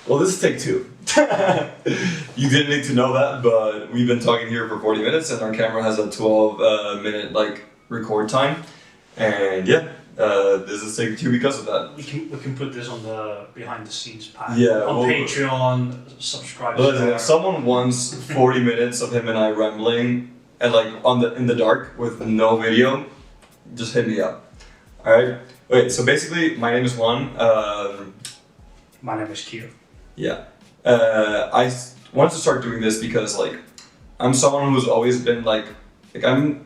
Well, this is take two. You didn't need to know that, but we've been talking here for 40 minutes and our camera has a 12 minute record time. And yeah, this is take two because of that. We can put this on the behind the scenes pack. Yeah, on Patreon, subscribe. Listen, if someone wants 40 minutes of him and I rambling and in the dark with no video, just hit me up. Alright? Okay, so basically my name is Juan. My name is Keir. Yeah. I wanted to start doing this because I'm someone who's always been I'm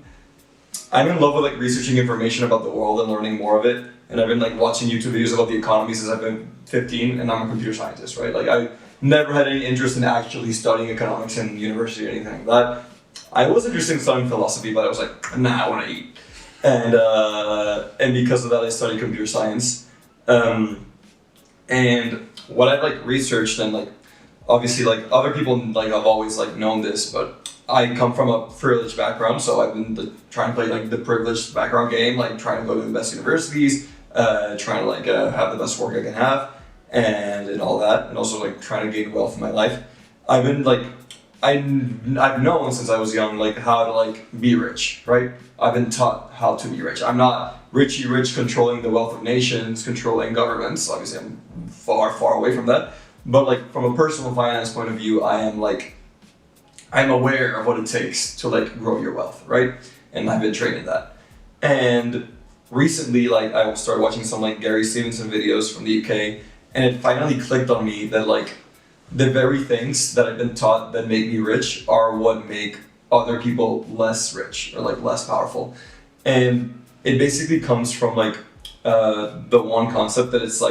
in love with researching information about the world and learning more of it. And I've been watching YouTube videos about the economy since I've been 15 and I'm a computer scientist, right? I never had any interest in actually studying economics in university or anything like that. I was interested in studying philosophy, but I was like, nah, I want to eat. And because of that I studied computer science. And what I've researched and obviously other people have always known this, but I come from a privileged background, so I've been trying to play the privileged background game, trying to go to the best universities, trying to have the best work I can have, and all that, and also trying to gain wealth in my life. I've been I've known since I was young how to be rich, right? I've been taught how to be rich. I'm not Richie Rich controlling the wealth of nations, controlling governments. Obviously, I'm far away from that. But from a personal finance point of view, I'm aware of what it takes to grow your wealth, right? And I've been trained in that. And recently, I started watching some Gary Stevenson videos from the UK, and it finally clicked on me that the very things that I've been taught that make me rich are what make other people less rich or less powerful. And it basically comes from the one concept that it's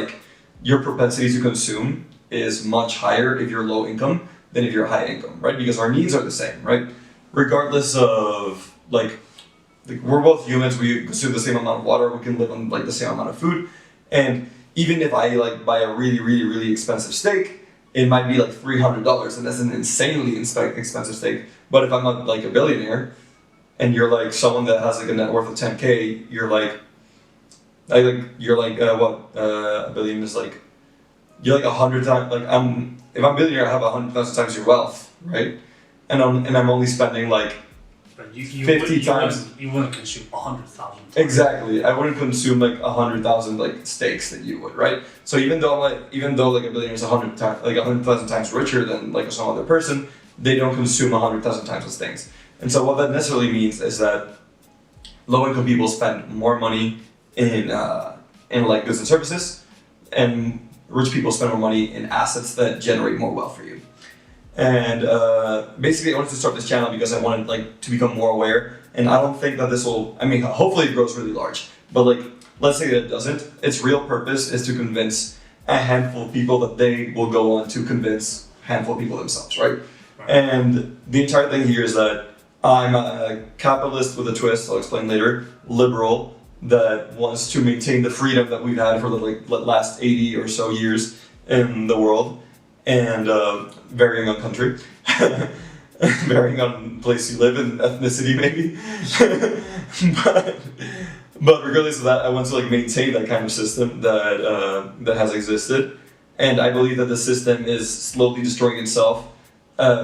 your propensity to consume is much higher if you're low income than if you're high income, right? Because our needs are the same, right? Regardless of we're both humans, we consume the same amount of water, we can live on the same amount of food. And even if I buy a really expensive steak, it might be $300 and that's an insanely expensive steak. But if I'm not a billionaire and you're someone that has a net worth of 10K, you're what a billion is you're 100 times if I'm a billionaire, I have 100,000 times your wealth, right? And I'm only spending but you 50 times. You wouldn't consume 100,000. Exactly, I wouldn't consume 100,000 steaks that you would, right? So even though a billionaire is 100,000 times richer than some other person, they don't consume 100,000 times those things. And so what that necessarily means is that low-income people spend more money in goods and services, and rich people spend more money in assets that generate more wealth for you. And basically I wanted to start this channel because I wanted to become more aware, and I don't think that this will, hopefully it grows really large, but let's say that it doesn't. Its real purpose is to convince a handful of people that they will go on to convince a handful of people themselves, right? And the entire thing here is that I'm a capitalist with a twist, I'll explain later, liberal, that wants to maintain the freedom that we've had for the last 80 or so years in the world, and varying on country, varying on place you live and ethnicity maybe. but regardless of that, I want to maintain that kind of system that has existed, and I believe that the system is slowly destroying itself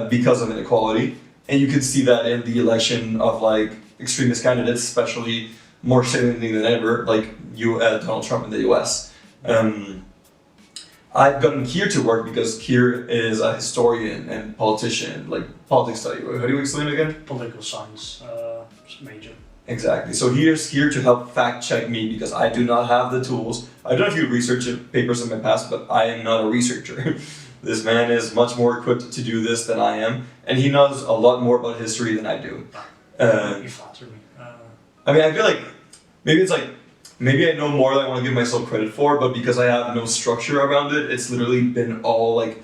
because of inequality, and you can see that in the election of extremist candidates, especially more saliently than ever, Donald Trump in the US. I've gotten Keir to work because Keir is a historian and politician, politics study. How do you explain it again? Political science major. Exactly. So he's here to help fact check me because I do not have the tools. I don't know if you research papers in my past, but I am not a researcher. This man is much more equipped to do this than I am, and he knows a lot more about history than I do. You flatter me. I feel maybe I know more than I want to give myself credit for, but because I have no structure around it, it's literally been all a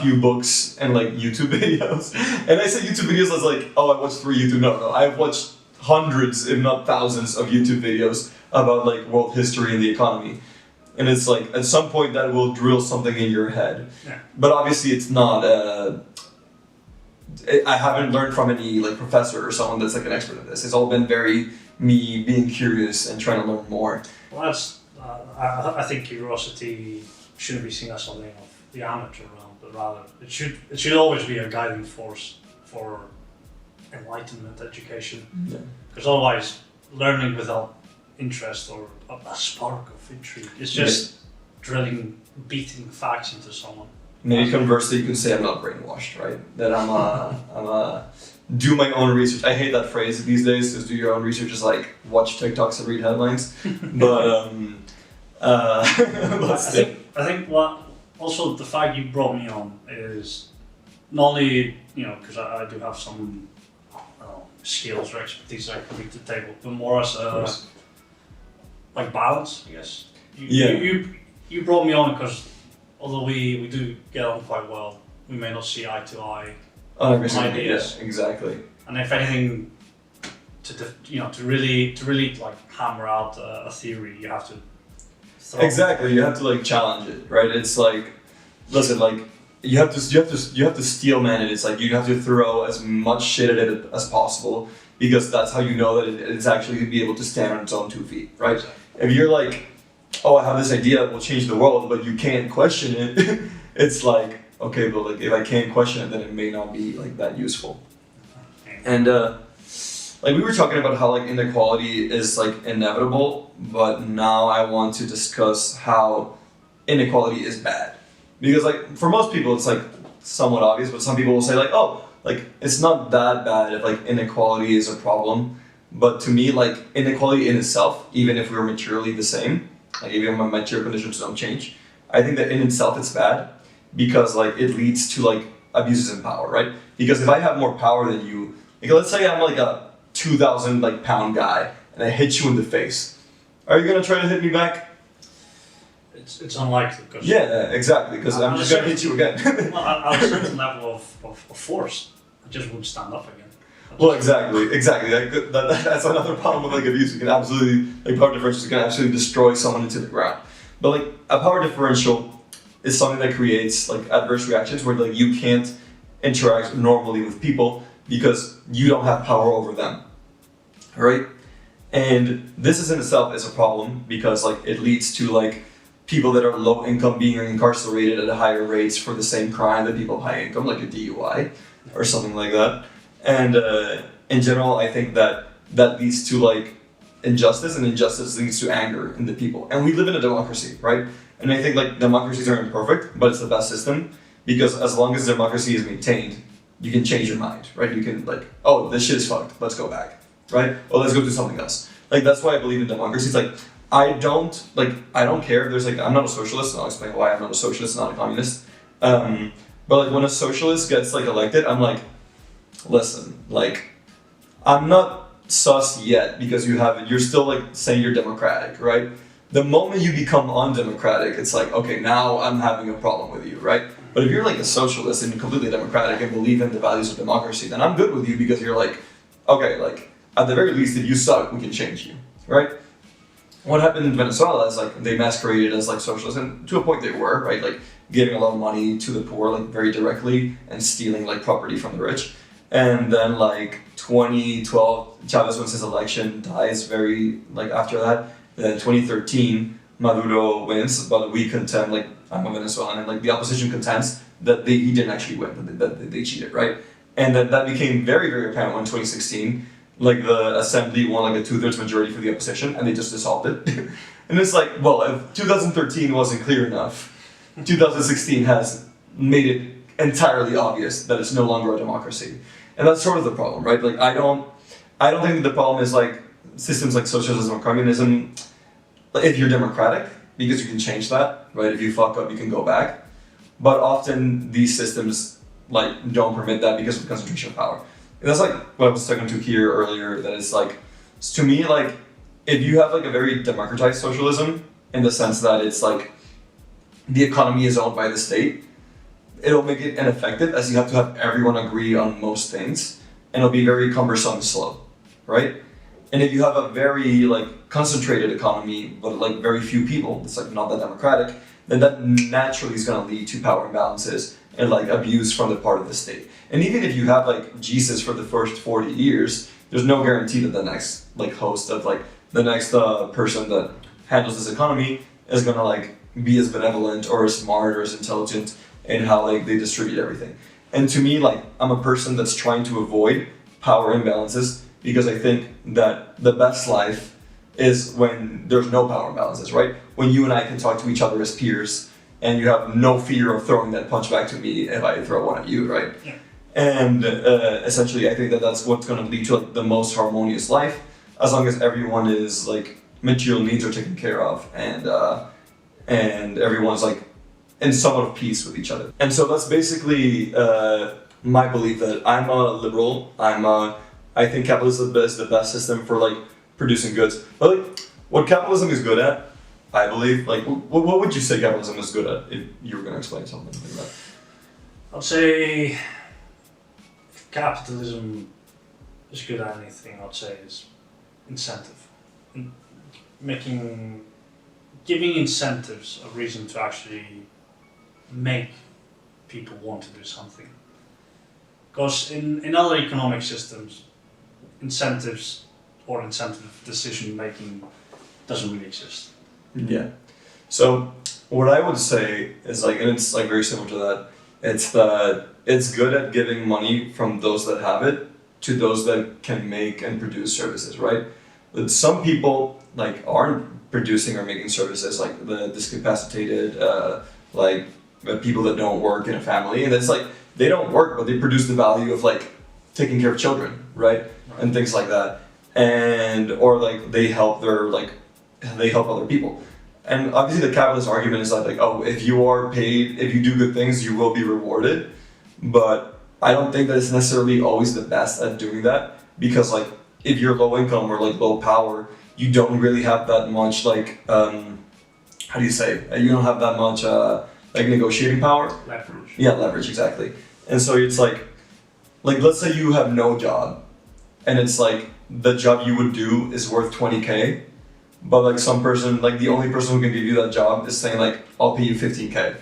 few books and YouTube videos. And I say YouTube videos as I watched 3 YouTube. No, I've watched hundreds, if not thousands, of YouTube videos about world history and the economy. And it's at some point that will drill something in your head. Yeah. But obviously it's not, I haven't learned from any professor or someone that's an expert in this. It's all been very me being curious and trying to learn more. Well, that's I think curiosity shouldn't be seen as something of the amateur realm, but rather it should always be a guiding force for enlightenment education. Yeah. Because otherwise, learning without interest or a spark of intrigue is just beating facts into someone. Maybe conversely, you can say I'm not brainwashed, right? That I'm do my own research. I hate that phrase these days. Just do your own research. Is like watch TikToks and read headlines. But I think what also the fact you brought me on is not only because I do have some skills or expertise I can bring to the table, but more as a like balance, I guess. You brought me on because although we do get on quite well, we may not see eye to eye on ideas. Yeah, exactly. And if anything, to really like hammer out a theory, you have to. Exactly, you have to like challenge it, right? It's like, listen, like you have to steel man it. It's like you have to throw as much shit at it as possible because that's how you know that it's actually going to be able to stand on its own 2 feet, right? Exactly. If you're like, oh, I have this idea that will change the world, but you can't question it, it's like, okay, but like if I can't question it, then it may not be like that useful. And like we were talking about how like inequality is like inevitable, but now I want to discuss how inequality is bad. Because like for most people it's like somewhat obvious, but some people will say like, oh, like it's not that bad if like inequality is a problem. But to me, like inequality in itself, even if we were materially the same, like even if my material conditions don't change, I think that in itself it's bad because like it leads to like abuses in power, right? Because if I have more power than you, like let's say I'm like a 2,000 like pound guy and I hit you in the face, are you gonna try to hit me back? It's unlikely. Cause yeah, exactly. Because I'm just gonna hit you again. Well, at a certain level of force, I just wouldn't stand up again. Well, exactly. Like, that's another problem with like abuse. You can absolutely like power differentials can absolutely destroy someone into the ground. But like a power differential is something that creates like adverse reactions where like you can't interact normally with people because you don't have power over them, right? And this is in itself is a problem because like it leads to like people that are low income being incarcerated at higher rates for the same crime that people of high income, like a DUI or something like that. And in general, I think that leads to like injustice, and injustice leads to anger in the people. And we live in a democracy, right? And I think like democracies are imperfect, but it's the best system because as long as democracy is maintained, you can change your mind, right? You can like, oh, this shit is fucked, let's go back, right? Oh, let's go do something else. Like that's why I believe in democracy. It's like I don't care if there's like I'm not a socialist, and I'll explain why I'm not a socialist, not a communist. But like when a socialist gets like elected, I'm like, listen, like I'm not sus yet because you're still like saying you're democratic, right? The moment you become undemocratic, it's like, okay, now I'm having a problem with you, right? But if you're like a socialist and you're completely democratic and believe in the values of democracy, then I'm good with you because you're like, okay, like at the very least, if you suck, we can change you, right? What happened in Venezuela is like they masqueraded as like socialists, and to a point they were, right? Like giving a lot of money to the poor, like very directly, and stealing like property from the rich. And then like 2012, Chavez wins his election, dies very like after that. Then 2013, Maduro wins, but we contend, like I'm a Venezuelan, and like the opposition contends that he didn't actually win, that they cheated, right? And then that became very, very apparent when 2016, like the assembly won like a 2/3 majority for the opposition, and they just dissolved it. And it's like, well, if 2013 wasn't clear enough, 2016 has made it entirely obvious that it's no longer a democracy. And that's sort of the problem, right? Like I don't think that the problem is like systems like socialism or communism, if you're democratic, because you can change that, right? If you fuck up, you can go back. But often these systems like don't permit that because of concentration of power. And that's like what I was talking to Keir earlier, that it's like, to me, like if you have like a very democratized socialism in the sense that it's like the economy is owned by the state, it'll make it ineffective as you have to have everyone agree on most things, and it'll be very cumbersome and slow, right? And if you have a very like concentrated economy, but like very few people, it's like not that democratic, then that naturally is going to lead to power imbalances and like abuse from the part of the state. And even if you have like Jesus for the first 40 years, there's no guarantee that the next like host of like the next person that handles this economy is going to like be as benevolent or as smart or as intelligent in how like they distribute everything. And to me, like I'm a person that's trying to avoid power imbalances because I think that the best life is when there's no power imbalances, right? When you and I can talk to each other as peers and you have no fear of throwing that punch back to me if I throw one at you, right? Yeah. And essentially, I think that that's what's going to lead to like the most harmonious life, as long as everyone is like material needs are taken care of and everyone's like in somewhat of peace with each other. And so that's basically my belief that I'm a liberal. I think capitalism is the best system for like producing goods. But like, what capitalism is good at, I believe, like, what would you say capitalism is good at if you were going to explain something like that? I'd say if capitalism is good at anything, I'd say is incentive. Giving incentives a reason to actually make people want to do something. Because in other economic systems, incentives or incentive decision making doesn't really exist. Yeah. So what I would say is like, and it's like very similar to that, it's that it's good at giving money from those that have it to those that can make and produce services, right? But some people like aren't producing or making services, like the discapacitated, like the people that don't work in a family, and it's like they don't work, but they produce the value of like taking care of children, right? And things like that, and or like they help other people. And obviously the capitalist argument is like, oh, if you are paid, if you do good things, you will be rewarded. But I don't think that it's necessarily always the best at doing that, because like if you're low income or like low power, you don't really have that much like how do you say? You don't have that much like negotiating power. Leverage. Yeah, leverage, exactly. And so it's like let's say you have no job, and it's like the job you would do is worth 20K, but like some person, like the only person who can give you that job is saying like, I'll pay you 15K.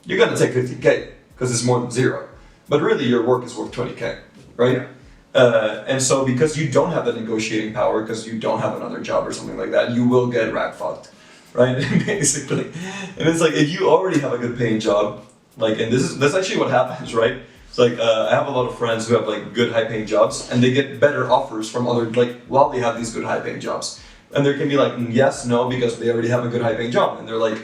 You're gonna take 15K because it's more than zero. But really your work is worth 20K, right? And so because you don't have the negotiating power, because you don't have another job or something like that, you will get rat fucked, right? Basically. And it's like, if you already have a good paying job, like, and that's actually what happens, right? It's like, I have a lot of friends who have like good high paying jobs, and they get better offers from other, like, while they have these good high paying jobs. And there can be like, yes, no, because they already have a good high paying job. And they're like,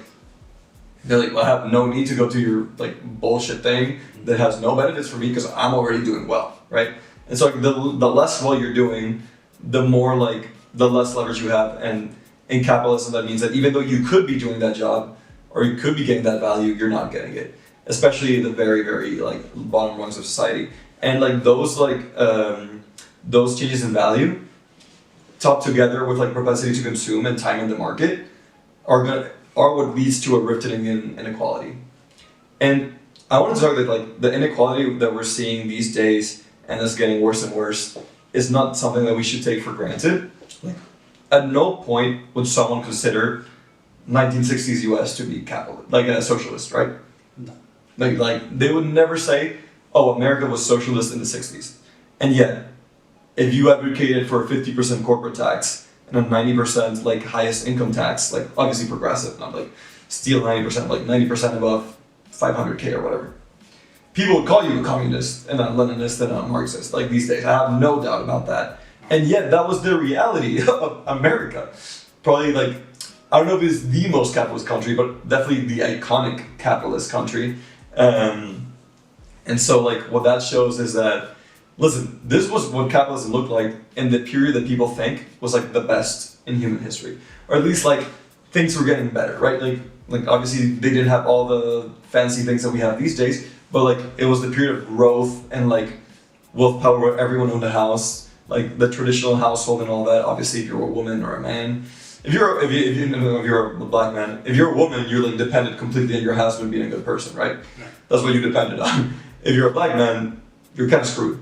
well, I have no need to go to your like bullshit thing that has no benefits for me because I'm already doing well, right? And so like, the less well you're doing, the more like, the less leverage you have. And in capitalism, that means that even though you could be doing that job, or you could be getting that value, you're not getting it. Especially the very, very like bottom rungs of society. And like those changes in value, topped together with like propensity to consume and time in the market, are what leads to a rifting in inequality. And I want to talk that like the inequality that we're seeing these days, and that's getting worse and worse, is not something that we should take for granted. Like, at no point would someone consider 1960s US to be capitalist, like a socialist, right? No. Like they would never say, oh, America was socialist in the 60s. And yet, if you advocated for a 50% corporate tax and a 90% like highest income tax, like obviously progressive, not like steal 90%, like 90% above 500K or whatever, people would call you a communist and a Leninist and a Marxist, like these days. I have no doubt about that. And yet that was the reality of America. Probably like, I don't know if it's the most capitalist country, but definitely the iconic capitalist country. And so like what that shows is that, listen, this was what capitalism looked like in the period that people think was like the best in human history. Or at least like things were getting better, right? Like obviously they didn't have all the fancy things that we have these days, but like it was the period of growth and like wealth power where everyone owned a house, like the traditional household and all that. Obviously if you're a woman or a man, if you're a black man, if you're a woman, you're like dependent completely on your husband being a good person, right? Yeah. That's what you depended on. If you're a black man, you're kind of screwed.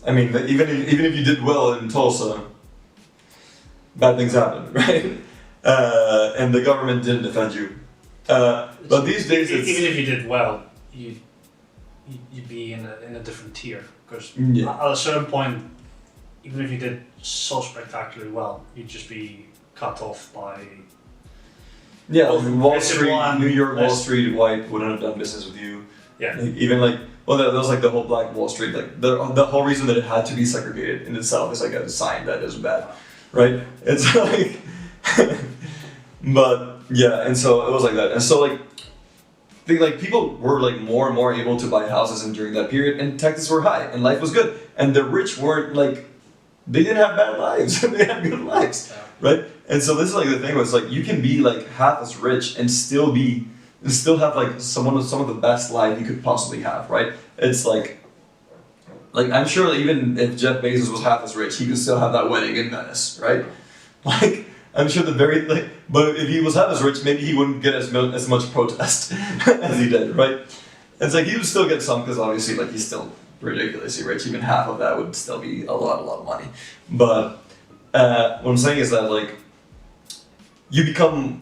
I mean, even if you did well in Tulsa, bad things happen, right? And the government didn't defend you. But these days, even if you did well, you'd be in a different tier, because yeah. At a certain point, even if you did so spectacularly well, you'd just be cut off by Yeah, both Wall visible Street, and New York, Wall less- Street, white wouldn't have done business with you. Yeah. Like, even like, well, that was like the whole Black Wall Street. Like the whole reason that it had to be segregated in itself is like a sign that is bad, right? It's like, but yeah, and so it was like that, and so like, like people were like more and more able to buy houses, and during that period, and taxes were high, and life was good, and the rich weren't like, they didn't have bad lives, they had good lives, right? And so this is like the thing was like you can be like half as rich and still have like some of the best life you could possibly have, right? It's like I'm sure that even if Jeff Bezos was half as rich, he could still have that wedding in Venice, right? Like I'm sure but if he was half as rich, maybe he wouldn't get as much protest as he did, right? It's like he would still get some because obviously like he's still ridiculously rich. Even half of that would still be a lot of money. But what I'm saying is that like you become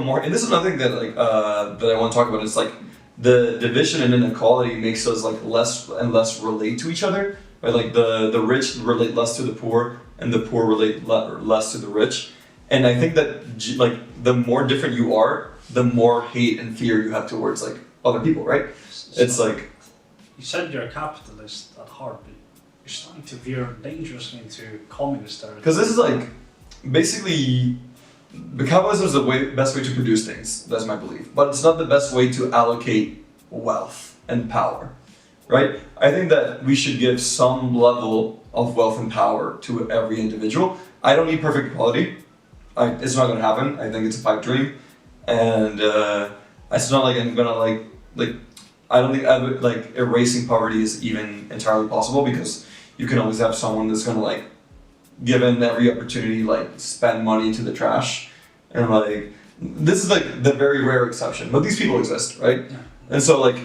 more, and this is another thing that like that I want to talk about. It's like the division and inequality makes us like less and less relate to each other, right? Like the rich relate less to the poor, and the poor relate less to the rich. And I think that like the more different you are, the more hate and fear you have towards like other people, right? It's like you said you're a capitalist at heart, but you're starting to veer dangerously into communist territory. because this is like basically. The capitalism is the best way to produce things. That's my belief, but it's not the best way to allocate wealth and power, right? I think that we should give some level of wealth and power to every individual. I don't need perfect equality. It's not going to happen. I think it's a pipe dream, and it's not like I'm gonna like. I don't think like erasing poverty is even entirely possible because you can always have someone that's gonna like. Given every opportunity, like spend money to the trash, and like this is like the very rare exception, but these people exist, right? Yeah. And so like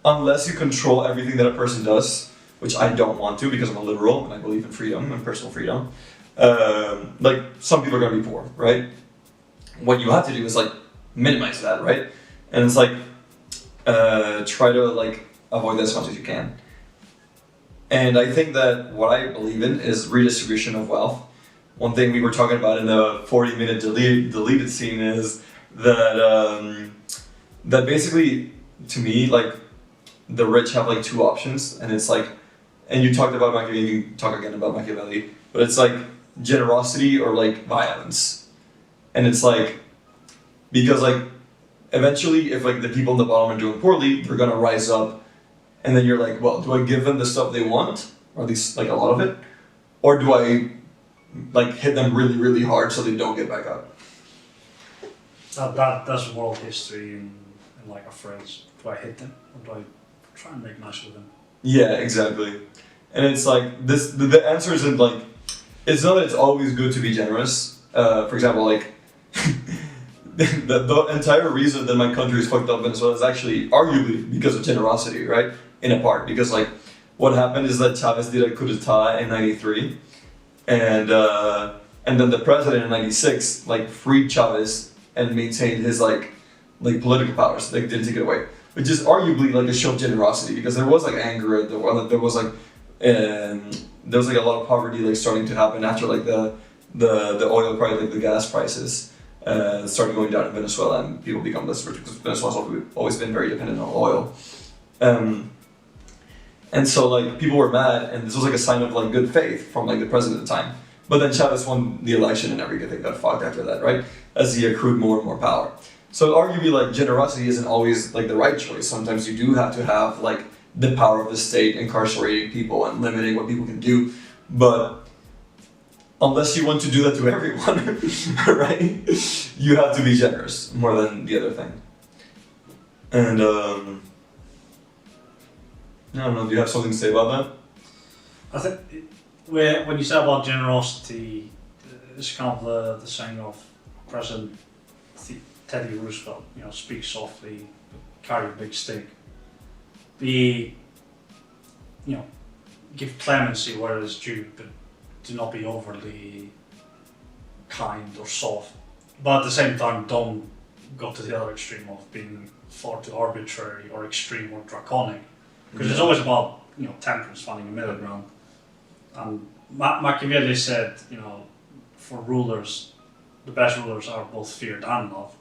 unless you control everything that a person does, which I don't want to because I'm a liberal and I believe in freedom and personal freedom, like some people are gonna be poor, right? What you have to do is like minimize that, right? And it's like try to like avoid that as much as you can. And I think that what I believe in is redistribution of wealth. One thing we were talking about in the 40-minute deleted scene is that that basically, to me, like the rich have like two options, and it's like, and you talked about Machiavelli, you talk again about Machiavelli, but it's like generosity or like violence, and it's like because like eventually, if like the people in the bottom are doing poorly, they're gonna rise up. And then you're like, well, do I give them the stuff they want, or at least like a lot of it, or do I like hit them really, really hard so they don't get back up? That's world history in like a phrase. Do I hit them, or do I try and make nice with them? Yeah, exactly. And it's like this. The answer isn't like, it's not that it's always good to be generous. For example, like the entire reason that my country is fucked up Venezuela is actually arguably because of generosity, right? In a part, because like what happened is that Chavez did a coup d'etat in '93, and then the president in '96 like freed Chavez and maintained his like political powers. Like didn't take it away, which is arguably like a show of generosity because there was like anger at the world. There was like a lot of poverty like starting to happen after like the oil price, like the gas prices started going down in Venezuela, and people become less rich because Venezuela's always been very dependent on oil. And so like people were mad, and this was like a sign of like good faith from like the president at the time. But then Chavez won the election, and everything got fucked after that, right? As he accrued more and more power. So arguably like generosity isn't always like the right choice. Sometimes you do have to have like the power of the state incarcerating people and limiting what people can do. But unless you want to do that to everyone, right? You have to be generous more than the other thing. And I don't know, do you have something to say about that? I think when you say about generosity, it's kind of the saying of President Teddy Roosevelt, speak softly, carry a big stick. Give clemency where it is due, but do not be overly kind or soft. But at the same time, don't go to the other extreme of being far too arbitrary or extreme or draconic. Because it's always about temperance, finding a middle ground. And Machiavelli said, for rulers, the best rulers are both feared and loved.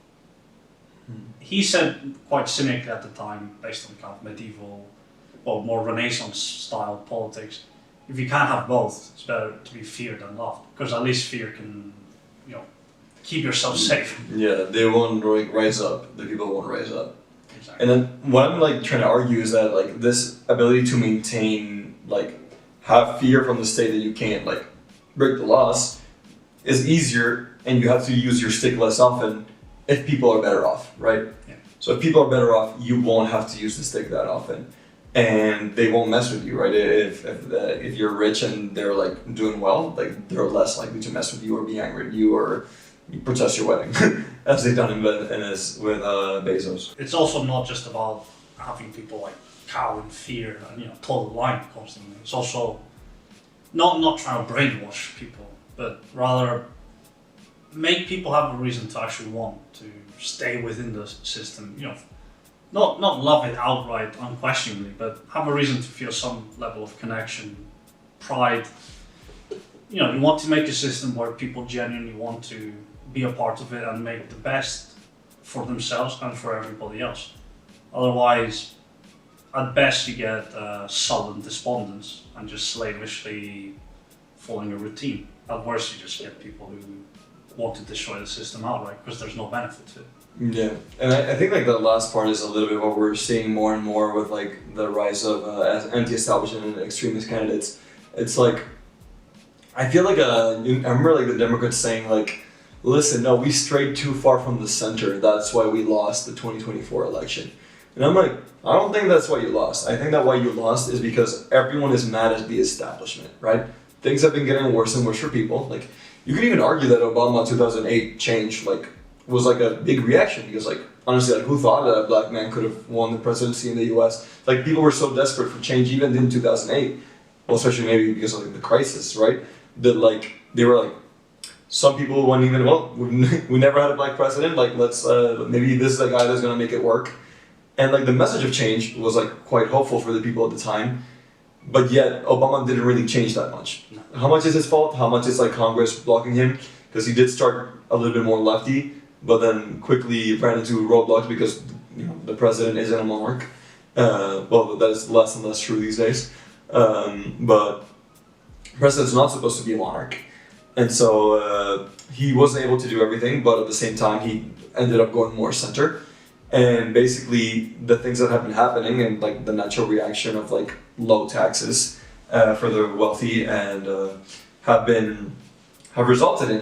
he said quite cynically at the time, based on kind of medieval, or more Renaissance style politics, if you can't have both, it's better to be feared than loved, because at least fear can, keep yourself safe. Yeah, they won't rise up. The people won't rise up. Exactly. And then what I'm trying to argue is that this ability to maintain have fear from the state that you can't break the laws is easier, and you have to use your stick less often if people are better off, right? Yeah. So if people are better off, you won't have to use the stick that often, and they won't mess with you, right? If you're rich and they're doing well, they're less likely to mess with you or be angry at you or protest your wedding, as they've done with Bezos. It's also not just about having people cower in fear and toe the line constantly. It's also not trying to brainwash people, but rather make people have a reason to actually want to stay within the system. Not love it outright, unquestionably, but have a reason to feel some level of connection, pride. You want to make a system where people genuinely want to be a part of it and make the best for themselves and for everybody else. Otherwise, at best you get sullen despondence and just slavishly following a routine. At worst, you just get people who want to destroy the system outright because there's no benefit to it. Yeah, and I think the last part is a little bit what we're seeing more and more with the rise of anti-establishment and extremist candidates. It's I feel I remember the Democrats saying listen, no, we strayed too far from the center. That's why we lost the 2024 election. And I'm I don't think that's why you lost. I think that why you lost is because everyone is mad at the establishment, right? Things have been getting worse and worse for people. You could even argue that Obama 2008 change was a big reaction because honestly who thought that a black man could have won the presidency in the US? People were so desperate for change even in 2008. Well, especially maybe because of the crisis, right? That they were some people went even, well, we never had a black president, let's maybe this is the guy that's gonna make it work. And the message of change was quite hopeful for the people at the time, but yet Obama didn't really change that much. No. How much is his fault? How much is Congress blocking him? Because he did start a little bit more lefty, but then quickly ran into roadblocks because the president isn't a monarch. Well, that is less and less true these days. But the president's not supposed to be a monarch. And so he wasn't able to do everything, but at the same time he ended up going more center. And basically the things that have been happening and the natural reaction of low taxes for the wealthy and have resulted in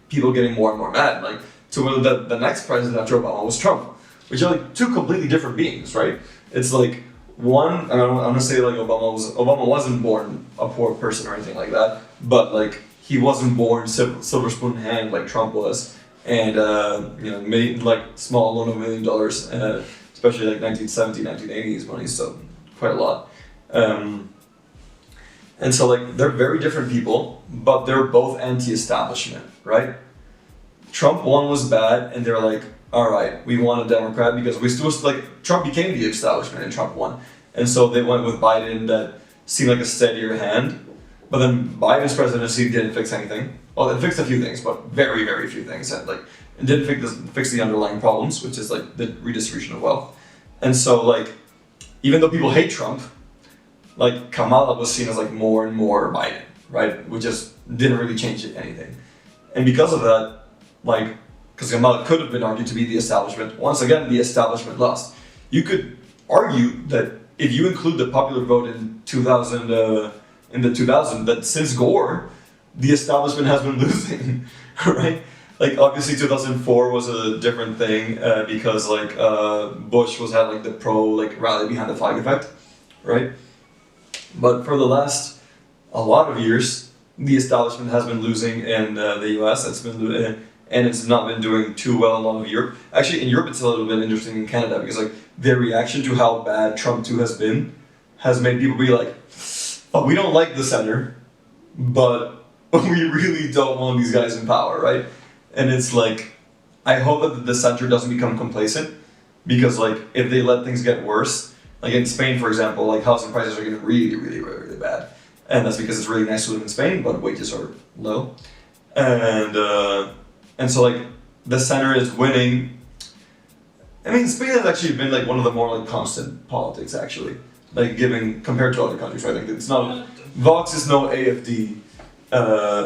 people getting more and more mad. To the next president after Obama was Trump, which are two completely different beings, right? It's one, and I'm gonna say Obama wasn't born a poor person or anything like that, but he wasn't born silver spoon in hand like Trump was, and made small loan of $1 million, especially 1970, 1980s money, so quite a lot. And so they're very different people, but they're both anti-establishment, right? Trump one was bad, and they're all right, we want a Democrat because we still Trump became the establishment and Trump won, and so they went with Biden that seemed like a steadier hand. But then Biden's presidency didn't fix anything. Well, it fixed a few things, but very, very few things. And it didn't fix the underlying problems, which is the redistribution of wealth. And so even though people hate Trump, Kamala was seen as more and more Biden, right? Which just didn't really change anything. And because of that, because Kamala could have been argued to be the establishment, once again the establishment lost. You could argue that if you include the popular vote in 2000. In the 2000s, that since Gore, the establishment has been losing, right? Obviously 2004 was a different thing because Bush had the pro rally behind the flag effect, right? But for the last a lot of years, the establishment has been losing in the US. It's been and it's not been doing too well in a lot of Europe. Actually, in Europe, it's a little bit interesting in Canada because their reaction to how bad Trump 2 has made people be oh, we don't like the center, but we really don't want these guys in power, right? And it's I hope that the center doesn't become complacent because if they let things get worse, in Spain, for example, housing prices are getting really, really, really, really bad. And that's because it's really nice to live in Spain, but wages are low. And so the center is winning I mean, Spain has actually been like one of the more like constant politics actually, like given compared to other countries. Right? Like it's not Vox is no AFD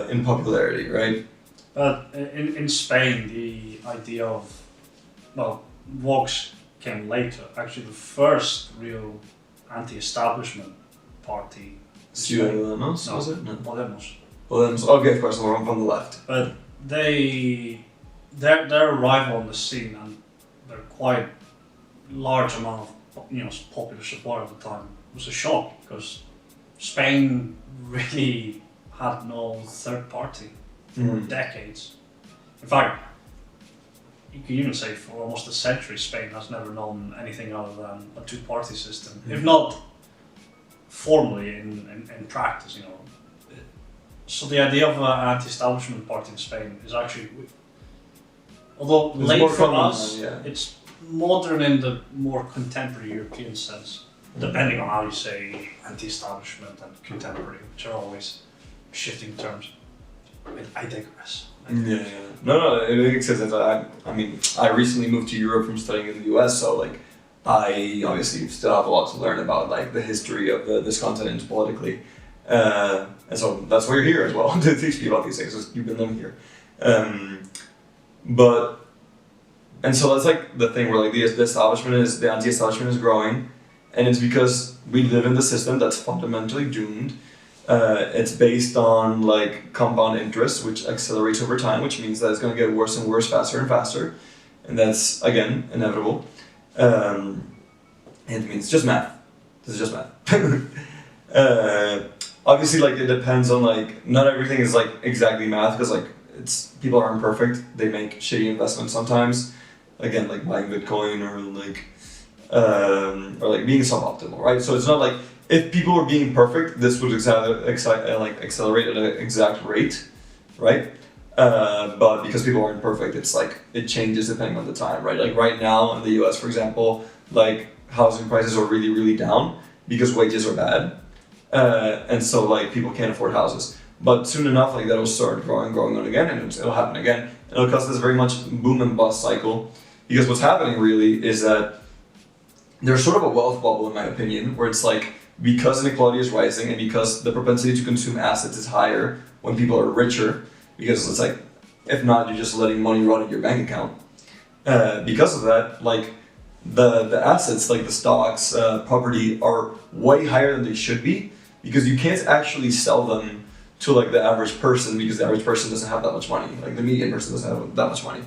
in popularity, right? But in Spain, the idea of, well, Vox came later. Actually, the first real anti-establishment party. Ciudadanos, No, was it? No. Podemos. Podemos. Okay, of course, the one from the left. But their arrival on the scene and their quite large amount of popular support at the time was a shock because Spain really had no third party for decades. In fact, you could even say for almost a century, Spain has never known anything other than a two-party system, if not formally in practice. So the idea of an anti-establishment party in Spain is actually, although It's late more for common, us, yeah. it's modern in the more contemporary European sense, depending on how you say anti-establishment and contemporary, which are always shifting terms. I digress. Yeah. No, it makes sense. I mean, I recently moved to Europe from studying in the US, so like, I obviously still have a lot to learn about like the history of this continent politically, and so that's why you're here as well to teach me about these things. 'Cause you've been living here, and so that's like the thing where like the anti-establishment is growing, and it's because we live in the system that's fundamentally doomed. It's based on like compound interest, which accelerates over time, which means that it's going to get worse and worse, faster and faster, and that's again inevitable. It means just math. This is just math. Obviously, like it depends on like not everything is like exactly math because like people are imperfect. They make shitty investments sometimes. Again, like buying Bitcoin or like being suboptimal, right? So it's not like if people were being perfect, this would accelerate at an exact rate, right? But because people aren't perfect, it's like it changes depending on the time, right? Like right now in the US, for example, like housing prices are really, really down because wages are bad, and so like people can't afford houses. But soon enough, like that'll start growing on again, and it'll happen again. It'll cause this very much boom and bust cycle because what's happening really is that there's sort of a wealth bubble, in my opinion, where it's like because inequality is rising and because the propensity to consume assets is higher when people are richer, because it's like, if not, you're just letting money run in your bank account. Because of that, like the assets, like the stocks, property are way higher than they should be because you can't actually sell them to like the average person because the average person doesn't have that much money. Like the median person doesn't have that much money.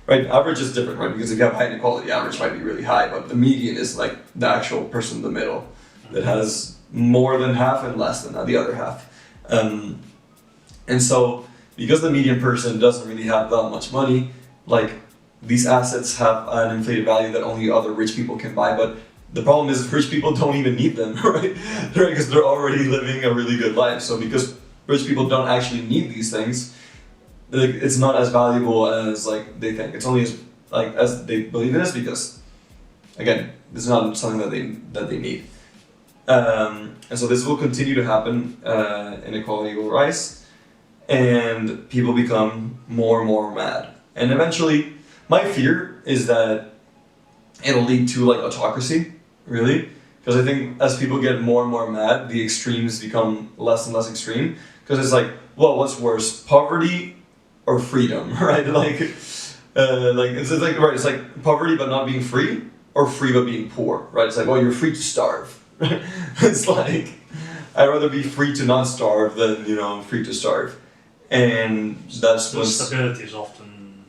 Right, average is different, right? Because if you have high inequality, average might be really high, but the median is like the actual person in the middle that has more than half and less than the other half. And so, because the median person doesn't really have that much money, like these assets have an inflated value that only other rich people can buy. But the problem is, rich people don't even need them, right? Because they're already living a really good life. So, because rich people don't actually need these things, like it's not as valuable as like they think. It's only as they believe it is because, again, this is not something that they need. And so this will continue to happen. Inequality will rise, and people become more and more mad. And eventually, my fear is that it'll lead to like autocracy, really, because I think as people get more and more mad, the extremes become less and less extreme. Because it's like, well, what's worse, poverty or freedom, right? It's like right, it's like poverty but not being free, or free but being poor, right? It's like, well, you're free to starve. It's like I'd rather be free to not starve than free to starve, and that's so what stability is often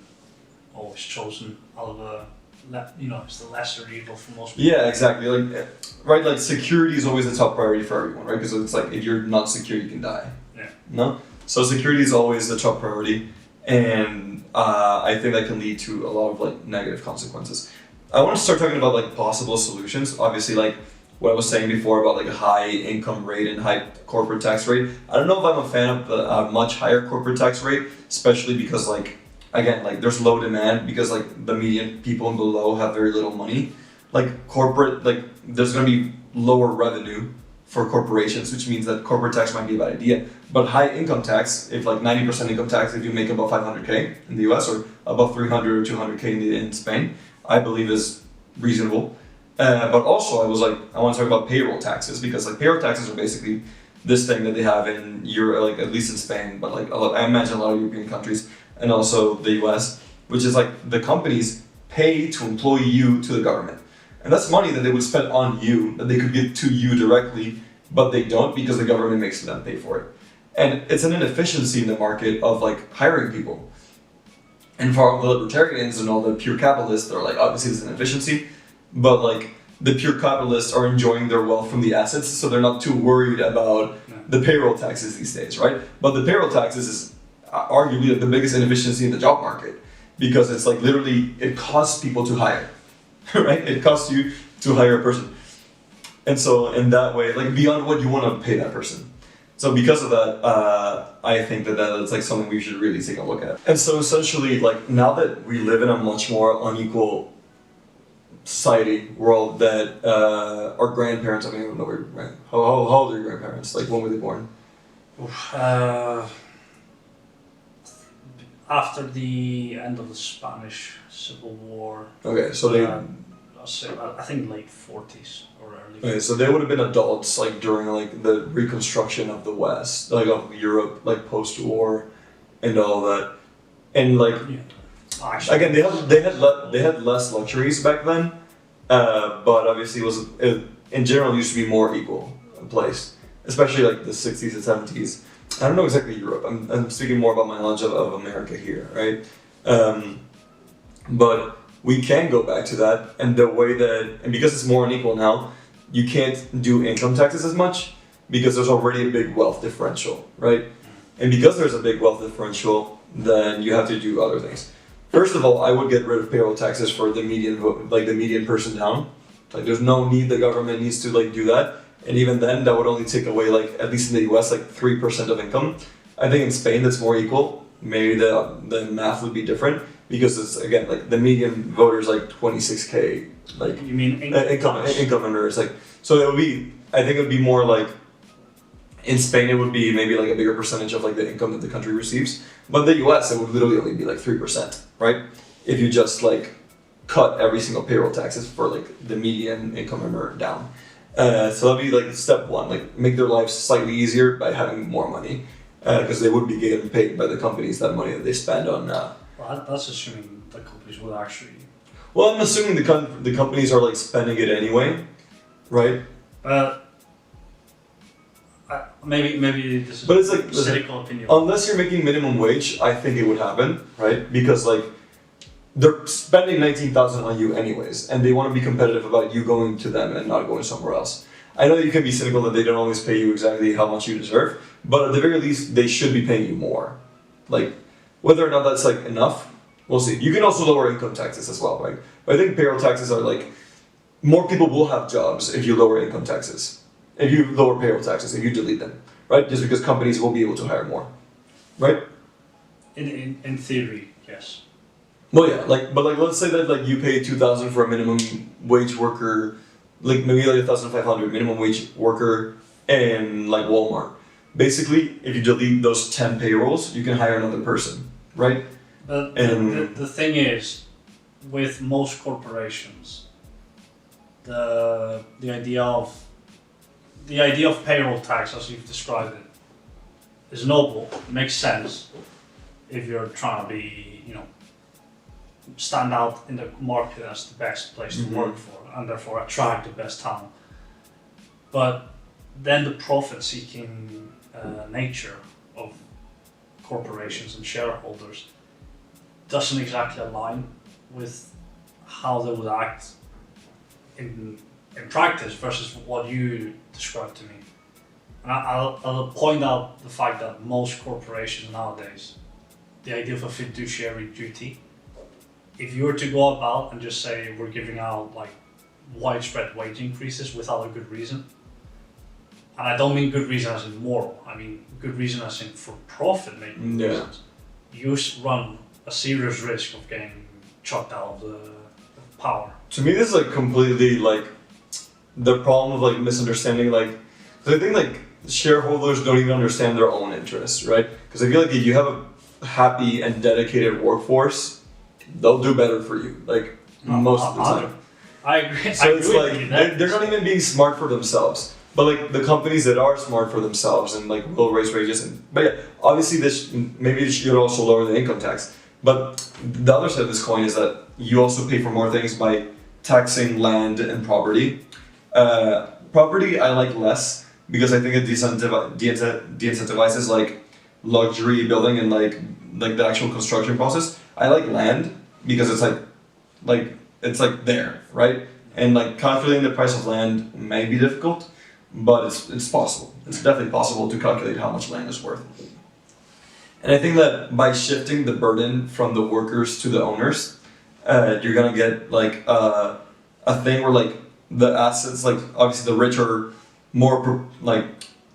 always chosen out of it's the lesser evil for most people. Yeah, exactly. Like right, like security is always the top priority for everyone, right? Because it's like if you're not secure, you can die. Yeah. No, so security is always the top priority. And I think that can lead to a lot of like negative consequences. I want to start talking about like possible solutions. Obviously, like what I was saying before about like a high income rate and high corporate tax rate. I don't know if I'm a fan of the much higher corporate tax rate, especially because like again like there's low demand because like the median people and below have very little money. Like corporate like there's gonna be lower revenue for corporations, which means that corporate tax might be a bad idea. But high income tax, if like 90% income tax, if you make above 500K in the US or above 300 or 200K in Spain, I believe is reasonable. But also I was like, I want to talk about payroll taxes, because like payroll taxes are basically this thing that they have in Europe, like at least in Spain, but like I imagine a lot of European countries and also the US, which is like the companies pay to employ you to the government. And that's money that they would spend on you, that they could give to you directly, but they don't because the government makes them pay for it. And it's an inefficiency in the market of like hiring people. And for all the libertarians and all the pure capitalists, they're like, obviously it's an inefficiency, but like the pure capitalists are enjoying their wealth from the assets, so they're not too worried about the payroll taxes these days, right? But the payroll taxes is arguably like the biggest inefficiency in the job market, because it's like literally it costs people to hire, right? It costs you to hire a person. And so in that way, like beyond what you want to pay that person. So because of that, I think that that's like something we should really take a look at. And so essentially, like now that we live in a much more unequal society world, that our grandparents, I don't even know where, right? How old are your grandparents? Like when were they born? After the end of the Spanish Civil War. Okay, so they. I think late 40s or early 50s. Okay, so they would have been adults like during like the reconstruction of the West, like of Europe, like post-war, and all that, and like again they had less luxuries back then, but obviously it in general used to be more equal place, especially like the 60s and 70s. I don't know exactly Europe. I'm speaking more about my knowledge of America here, right? But we can go back to that, and the way that, and because it's more unequal now, you can't do income taxes as much because there's already a big wealth differential, right? And because there's a big wealth differential, then you have to do other things. First of all, I would get rid of payroll taxes for the median like the median person down. Like there's no need, the government needs to like do that. And even then, that would only take away like, at least in the US, like 3% of income. I think in Spain that's more equal. Maybe the math would be different, because it's again like the median voter is like 26K, like you mean income earners, like, so it would be, I think it would be more like in Spain it would be maybe like a bigger percentage of like the income that the country receives, but in the US it would literally only be like 3%, right? If you just like cut every single payroll taxes for like the median income earner down. So that'd be like step one, like make their lives slightly easier by having more money, because they would be getting paid by the companies that money that they spend on. Well, that's assuming the companies would actually. Well, I'm assuming the companies are like spending it anyway, right? Maybe this is but it's like, a cynical opinion. Unless you're making minimum wage, I think it would happen, right? Because like they're spending 19,000 on you anyways, and they want to be competitive about you going to them and not going somewhere else. I know you can be cynical that they don't always pay you exactly how much you deserve, but at the very least, they should be paying you more. Like, whether or not that's like enough, we'll see. You can also lower income taxes as well, right? But I think payroll taxes are like, more people will have jobs if you lower income taxes. If you lower payroll taxes, if you delete them, right? Just because companies will be able to hire more, right? In theory, yes. Well, yeah, like, but like, let's say that like you pay 2,000 for a minimum wage worker, like maybe like 1,500 minimum wage worker in like Walmart. Basically, if you delete those 10 payrolls, you can hire another person, right? But the thing is, with most corporations, the idea of payroll tax, as you've described it, is noble. It makes sense if you're trying to be, stand out in the market as the best place to work for, and therefore attract the best talent. But then the profit-seeking nature of corporations and shareholders doesn't exactly align with how they would act in practice versus what you described to me. And I'll point out the fact that most corporations nowadays, the idea of a fiduciary duty, if you were to go about and just say we're giving out like widespread wage increases without a good reason, and I don't mean good reason as in moral, I mean good reason as in for profit making reasons, you run a serious risk of getting chucked out of the power. To me, this is like completely like the problem of like misunderstanding, like, because I think like shareholders don't even understand their own interests, right? Because I feel like if you have a happy and dedicated workforce, they'll do better for you, like most of the time. I agree. So I it's agree like with you. they're not even being smart for themselves. But like the companies that are smart for themselves and like will raise wages but yeah, obviously this maybe you should also lower the income tax. But the other side of this coin is that you also pay for more things by taxing land and property. Property I like less because I think it de-incentivizes like luxury building and like the actual construction process. I like land because it's like it's like there, right? And like calculating the price of land may be difficult, but it's possible. It's definitely possible to calculate how much land is worth. And I think that by shifting the burden from the workers to the owners, you're gonna get like a thing where like the assets, like obviously the rich are like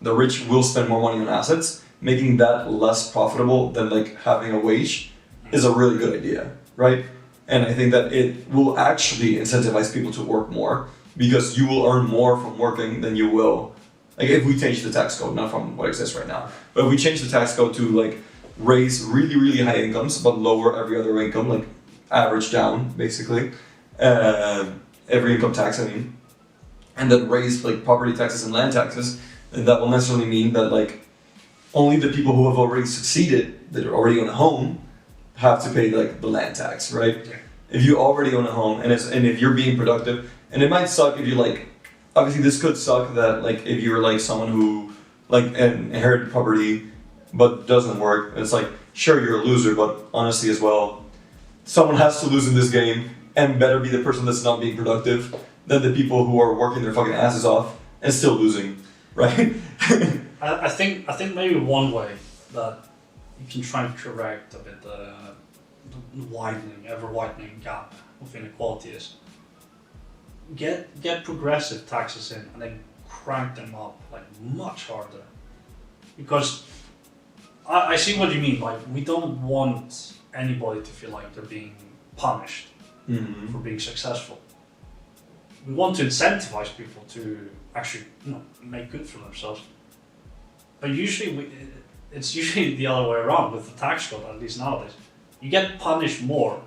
the rich will spend more money on assets, making that less profitable than like having a wage is a really good idea, right? And I think that it will actually incentivize people to work more because you will earn more from working than you will, like if we change the tax code, not from what exists right now, but if we change the tax code to like raise really, really high incomes but lower every other income, like average down basically, every income tax, I mean, and then raise like property taxes and land taxes, then that will necessarily mean that like only the people who have already succeeded, that are already on a home, have to pay like the land tax, right? Yeah. If you already own a home and if you're being productive, and it might suck if you like, obviously this could suck that like if you're like someone who like inherited property but doesn't work, it's like sure you're a loser, but honestly as well, someone has to lose in this game and better be the person that's not being productive than the people who are working their fucking asses off and still losing, right? I think maybe one way that you can try and correct a bit the ever widening gap of inequality is get progressive taxes in and then crank them up like much harder. Because I see what you mean. Like we don't want anybody to feel like they're being punished for being successful. We want to incentivize people to actually make good for themselves. But usually it's usually the other way around with the tax code, at least nowadays. You get punished more,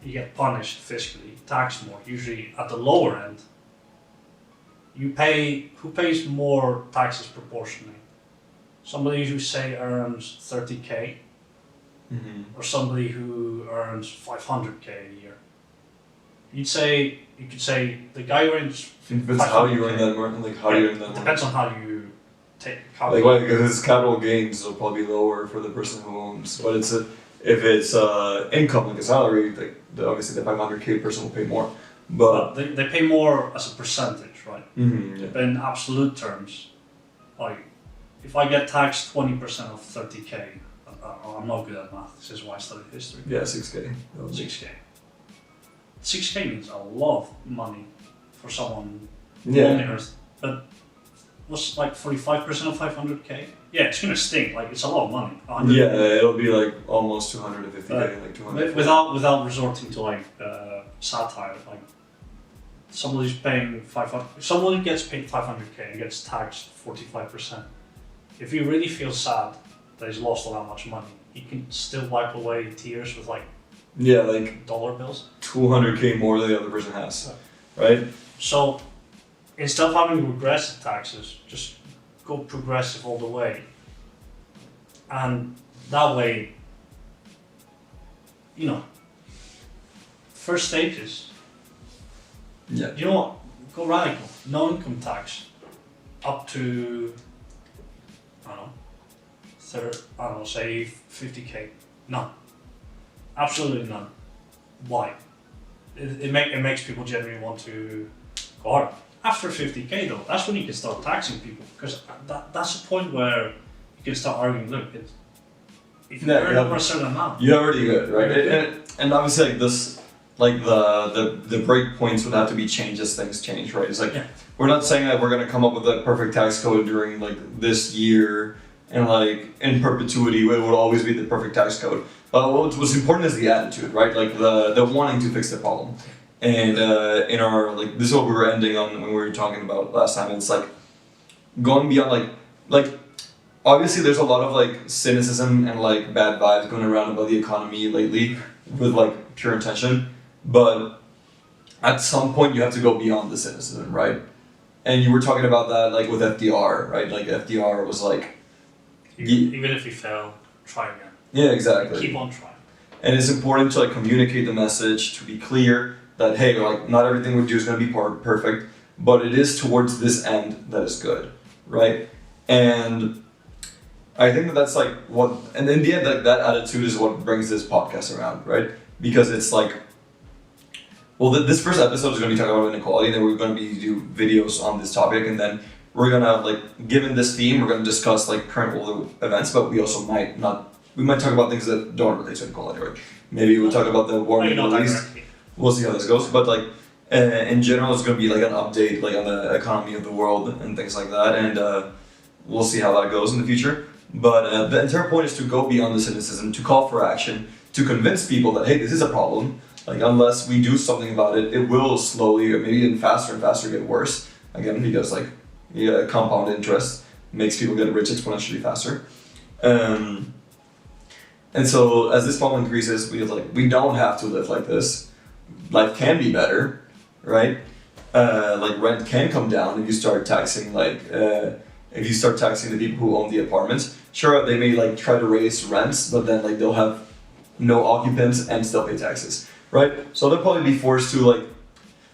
you get punished fiscally, taxed more, usually at the lower end. Who pays more taxes proportionally? Somebody who say earns 30k or somebody who earns 500k a year. You could say the guy who earns. Depends how you earn that money. Like how you earn that money. Depends on how you take. Like why? Because it's capital gains will probably lower for the person who owns, but if it's income like a salary, like obviously the 500k person will pay more. But they pay more as a percentage, right? Yeah. But in absolute terms, like if I get taxed 20% of 30k, I'm not good at math. This is why I studied history. Yeah, 6k. 6k. 6k means a lot of money for someone who Yeah. only earns. But what's like 45% of 500k? Yeah, it's gonna stink. Like it's a lot of money. 100. Yeah, it'll be like almost 250k, like 200. Without resorting to like satire, like somebody's paying 500. Someone gets paid 500k and gets taxed 45%. If he really feels sad that he's lost all that much money, he can still wipe away tears with like dollar bills. 200k more than the other person has, right? So instead of having regressive taxes, just go progressive all the way. And that way, first stages, Yeah. you know what, go radical. No income tax up to, say 50k. None. Absolutely none. Why? It makes people generally want to go hard. After 50k though, that's when you can start taxing people, because that's the point where you can start arguing, look, if you earn over a certain amount, you're already good, right? And obviously like this, like the break points would have to be changed as things change, right? It's like we're not saying that we're gonna come up with a perfect tax code during like this year and like in perpetuity it would always be the perfect tax code. But what's important is the attitude, right? Like the wanting to fix the problem. And in our like this is what we were ending on when we were talking about last time. It's like going beyond like obviously there's a lot of like cynicism and like bad vibes going around about the economy lately with like pure intention. But at some point you have to go beyond the cynicism, right? And you were talking about that like with FDR, right? Like FDR was like, Even if you fail, try again. yeah, exactly. Keep on trying. And it's important to like communicate the message, to be clear that hey, like not everything we do is going to be perfect, but it is towards this end that is good, right? And I think that that's like what, and in the end, like that attitude is what brings this podcast around, right? Because it's like, well, this first episode is going to be talking about inequality, and then we're going to be do videos on this topic, and then we're gonna like, given this theme, we're gonna discuss like current world events, but we also might not. We might talk about things that don't relate to inequality, right? Maybe we'll talk about the war in the Middle East. We'll see how this goes, but like in general, it's gonna be like an update, like on the economy of the world and things like that, and we'll see how that goes in the future. But the entire point is to go beyond the cynicism, to call for action, to convince people that hey, this is a problem. Like unless we do something about it, it will slowly, or maybe even faster and faster, get worse. Again, because like compound interest makes people get rich exponentially faster. And so as this problem increases, we don't have to live like this. Life can be better, right? Like rent can come down if you start taxing the people who own the apartments. Sure, they may like try to raise rents, but then like they'll have no occupants and still pay taxes, right? So they'll probably be forced to like,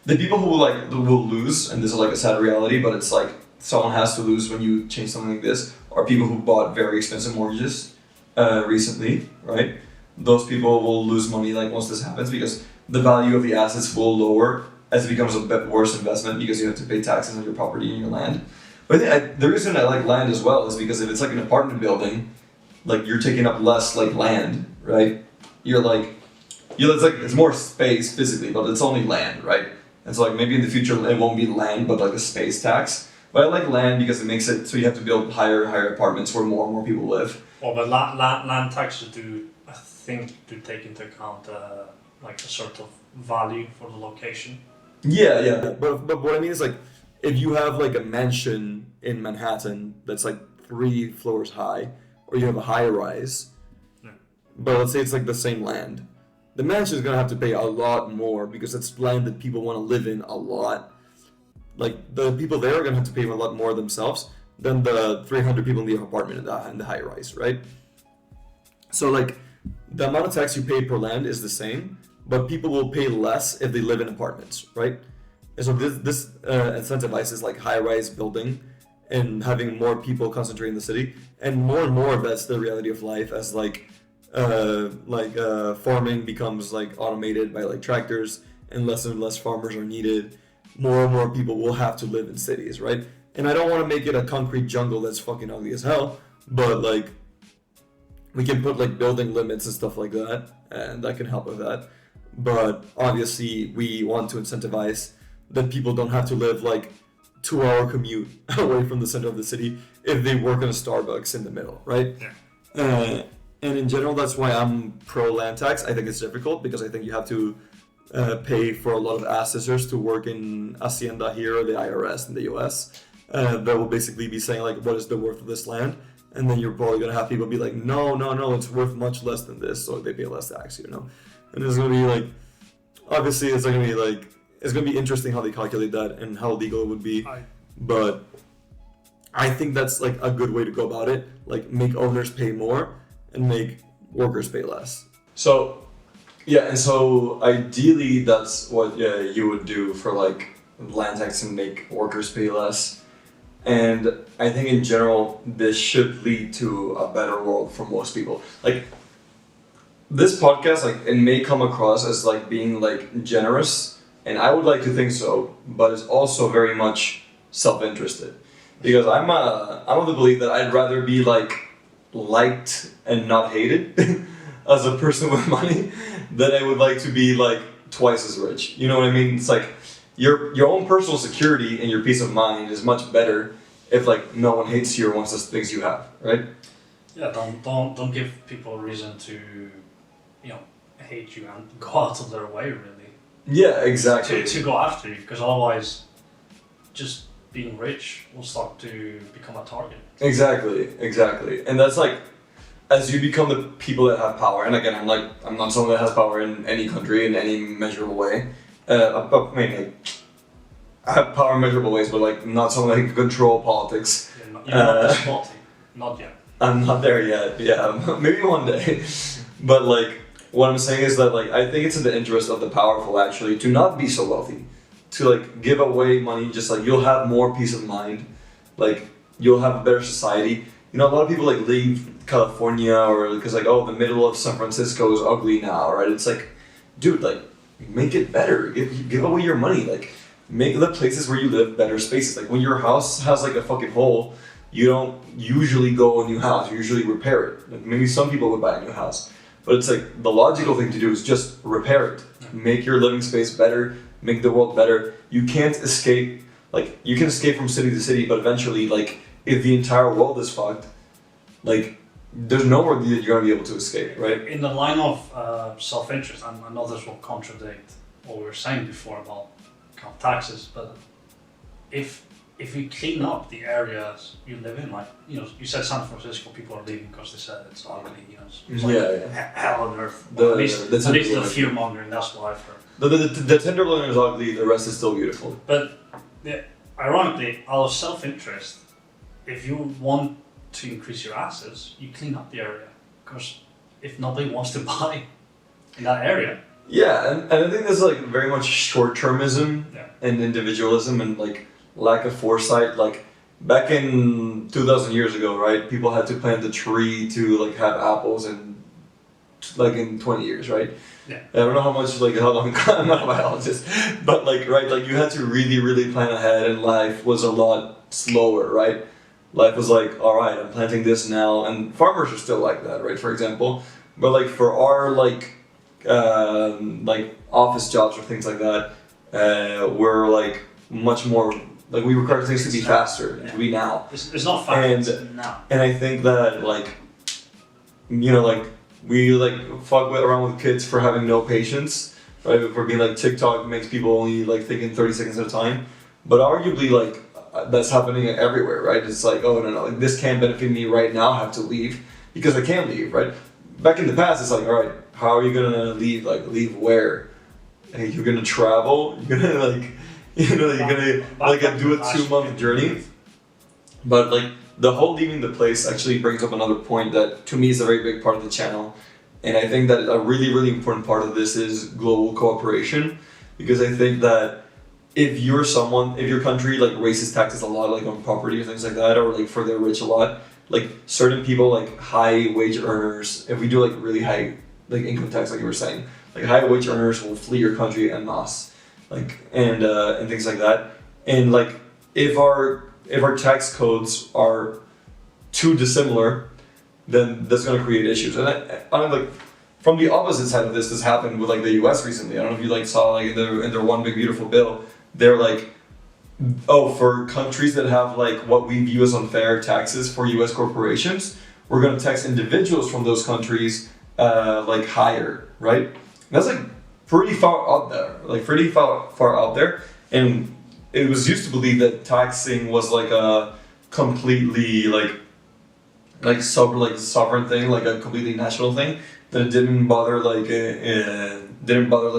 the people who will lose, and this is like a sad reality, but it's like someone has to lose when you change something like this, are people who bought very expensive mortgages recently, right? Those people will lose money like once this happens because the value of the assets will lower as it becomes a bit worse investment because you have to pay taxes on your property and your land. But the reason I like land as well is because if it's like an apartment building, like you're taking up less like land, right? It's more space physically, but it's only land, right? And so like maybe in the future it won't be land, but like a space tax. But I like land because it makes it so you have to build higher apartments where more and more people live. Well, but land taxes do take into account like a sort of value for the location. Yeah. But what I mean is like, if you have like a mansion in Manhattan that's like 3 floors high, or you have a high rise, but let's say it's like the same land, the mansion is gonna have to pay a lot more because it's land that people want to live in a lot. Like the people there are gonna have to pay a lot more themselves than the 300 people in the apartment in the high rise, right? So like the amount of tax you pay per land is the same, but people will pay less if they live in apartments, right? And so this incentivizes like high rise building and having more people concentrate in the city, and more that's the reality of life as farming becomes like automated by like tractors and less farmers are needed. More and more people will have to live in cities, right? And I don't want to make it a concrete jungle that's fucking ugly as hell, but like we can put like building limits and stuff like that, and that can help with that. But obviously we want to incentivize that people don't have to live like 2-hour commute away from the center of the city if they work in a Starbucks in the middle, right? Yeah. And in general, that's why I'm pro land tax. I think it's difficult because I think you have to pay for a lot of assessors to work in Hacienda here or the IRS in the US. That will basically be saying like, what is the worth of this land? And then you're probably gonna have people be like, no, it's worth much less than this, so they pay less tax, you know? And it's gonna be like, obviously it's gonna be like, it's gonna be interesting how they calculate that and how legal it would be. But I think that's like a good way to go about it. Like make owners pay more and make workers pay less. So ideally that's what you would do for like land tax and make workers pay less. And I think in general this should lead to a better world for most people. Like this podcast, like it may come across as like being like generous, and I would like to think so, but it's also very much self-interested. Because I'm of the belief that I'd rather be like liked and not hated as a person with money than I would like to be like twice as rich. You know what I mean? It's like your own personal security and your peace of mind is much better if like no one hates you or wants the things you have, right? Yeah, don't give people a reason to, hate you and go out of their way really. Yeah, exactly. To go after you, because otherwise, just being rich will start to become a target. Exactly, and that's like, as you become the people that have power. And again, I'm not someone that has power in any country in any measurable way. I mean, like, I have power in measurable ways, but like not something like control politics. You're not despotic, not yet. I'm not there yet. Yeah, maybe one day. But like, what I'm saying is that like I think it's in the interest of the powerful actually to not be so wealthy, to like give away money. Just like you'll have more peace of mind, like you'll have a better society. You know, a lot of people like leave California or because like oh the middle of San Francisco is ugly now, right? It's like, dude, like make it better. Give away your money, like make the places where you live better spaces. Like when your house has like a fucking hole, you don't usually go a new house. You usually repair it. Like maybe some people would buy a new house, but it's like the logical thing to do is just repair it. Make your living space better. Make the world better. You can't escape. Like you can escape from city to city, but eventually, like if the entire world is fucked, like there's nowhere that you're gonna be able to escape, right? In the line of self-interest, I know this will contradict what we were saying before about kind of taxes, but if you clean up the areas you live in, like you said San Francisco, people are leaving because they said it's ugly, it's like hell on earth. At least the fear mongering, that's what I've heard. The Tenderloin is ugly, the rest is still beautiful. But ironically, out of self-interest, if you want to increase your assets, you clean up the area, because if nobody wants to buy in that area. Yeah, and I think there's like very much short-termism and individualism and like lack of foresight. Like back in 2,000 years ago, right? People had to plant a tree to like have apples and like in 20 years, right? Yeah. I don't know how long, I'm not a biologist, but like, right, like you had to really, really plan ahead and life was a lot slower, right? Life was like, all right, I'm planting this now, and farmers are still like that, right? For example, but like for our like office jobs or things like that, we're like much more like we require things to be faster, to be now. It's not fast. It's now. And I think that like, like we like fuck around with kids for having no patience, right? For being like TikTok makes people only like think in 30 seconds at a time, but arguably like. That's happening everywhere, right? It's like, oh no, like this can't benefit me right now. I have to leave because I can't leave, right? Back in the past, it's like, all right, how are you gonna leave? Like, leave where? Hey, you're gonna travel. You're gonna like, you're gonna like do a 2-month journey. But like the whole leaving the place actually brings up another point that to me is a very big part of the channel, and I think that a really, really important part of this is global cooperation, because I think that. If your country like raises taxes a lot, like on property or things like that, or like for the rich a lot, like certain people, like high wage earners, if we do like really high like income tax, like you were saying, like high wage earners will flee your country en masse, like and things like that. And like if our tax codes are too dissimilar, then that's gonna create issues. And I'm like. From the opposite side of this happened with like the U.S. recently. I don't know if you like saw like in their one big beautiful bill, they're like, oh, for countries that have like what we view as unfair taxes for U.S. corporations, we're going to tax individuals from those countries like higher, right? And that's like pretty far out there, and it was used to believe that taxing was like a completely like sovereign thing, like a completely national thing. That it didn't bother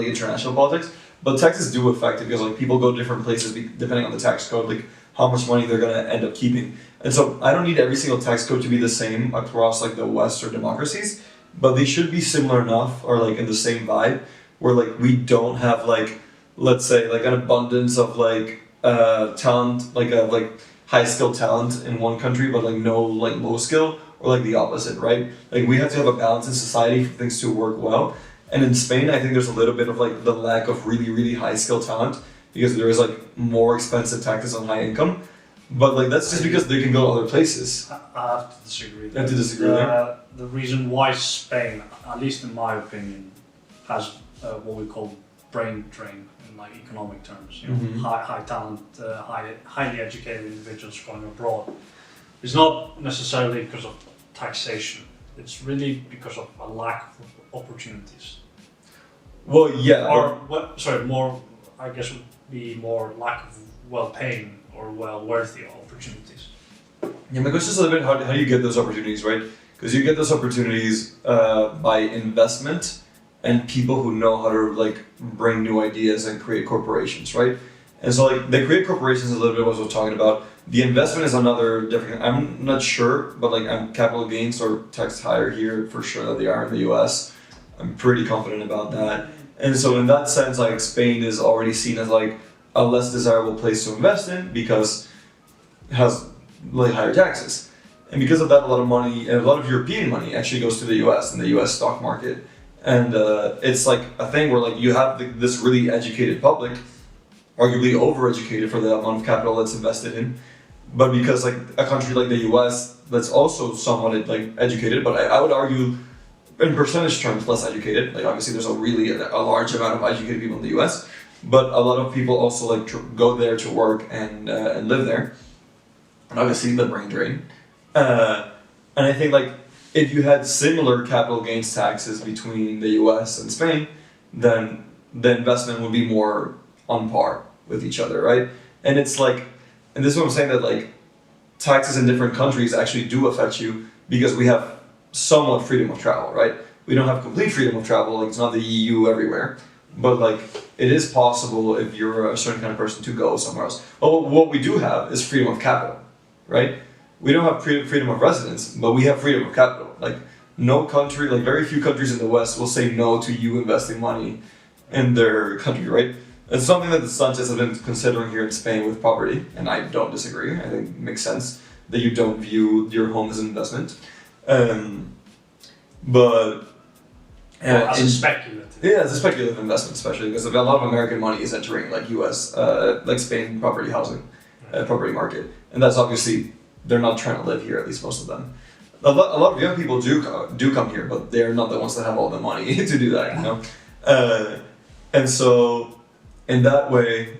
international politics, but taxes do affect it because like people go different places depending on the tax code, like how much money they're gonna end up keeping. And so I don't need every single tax code to be the same across like the West or democracies, but they should be similar enough or like in the same vibe where like we don't have like let's say like an abundance of like talent, like high skill talent in one country, but like no like low skill. Or like the opposite, right? Like we have to have a balance in society for things to work well. And in Spain, I think there's a little bit of like the lack of really, really high skill talent because there is like more expensive taxes on high income. But like that's just because they can go other places. I have to disagree. I have to disagree there. The reason why Spain, at least in my opinion, has what we call brain drain in like economic terms. High talent, highly educated individuals going abroad. It's not necessarily because of taxation. It's really because of a lack of opportunities. Well, yeah. More. I guess would be more lack of well-paying or well-worthy opportunities. Yeah, my question is a little bit how do you get those opportunities, right? Because you get those opportunities by investment and people who know how to like bring new ideas and create corporations, right? And so like they create corporations a little bit what I was talking about. The investment is another different. I'm not sure, but like capital gains are taxed higher here for sure than they are in the U.S. I'm pretty confident about that. And so in that sense, like Spain is already seen as like a less desirable place to invest in because it has like higher taxes. And because of that, a lot of money, and a lot of European money actually goes to the US and the US stock market. And it's like a thing where like you have this really educated public, arguably overeducated for the amount of capital that's invested in. But because like a country like the US that's also somewhat like educated, but I would argue in percentage terms less educated. Like obviously there's a large amount of educated people in the US, but a lot of people also like go there to work and live there. And obviously the brain drain. And I think like if you had similar capital gains taxes between the US and Spain, then the investment would be more on par with each other, right? And it's like, and this is what I'm saying, that like taxes in different countries actually do affect you because we have somewhat freedom of travel, right? We don't have complete freedom of travel, like it's not the EU everywhere, but like it is possible if you're a certain kind of person to go somewhere else. Well, what we do have is freedom of capital, right? We don't have freedom of residence, but we have freedom of capital. Like no country, like very few countries in the West will say no to you investing money in their country, right? It's something that the Sanchez have been considering here in Spain with property, and I don't disagree. I think it makes sense that you don't view your home as an investment. But as a speculative. Yeah, as a speculative investment, especially because a lot of American money is entering like U.S., like Spain property housing, property market, and that's obviously they're not trying to live here. At least most of them. A lot of young people do come here, but they're not the ones that have all the money to do that, you know. And so in that way,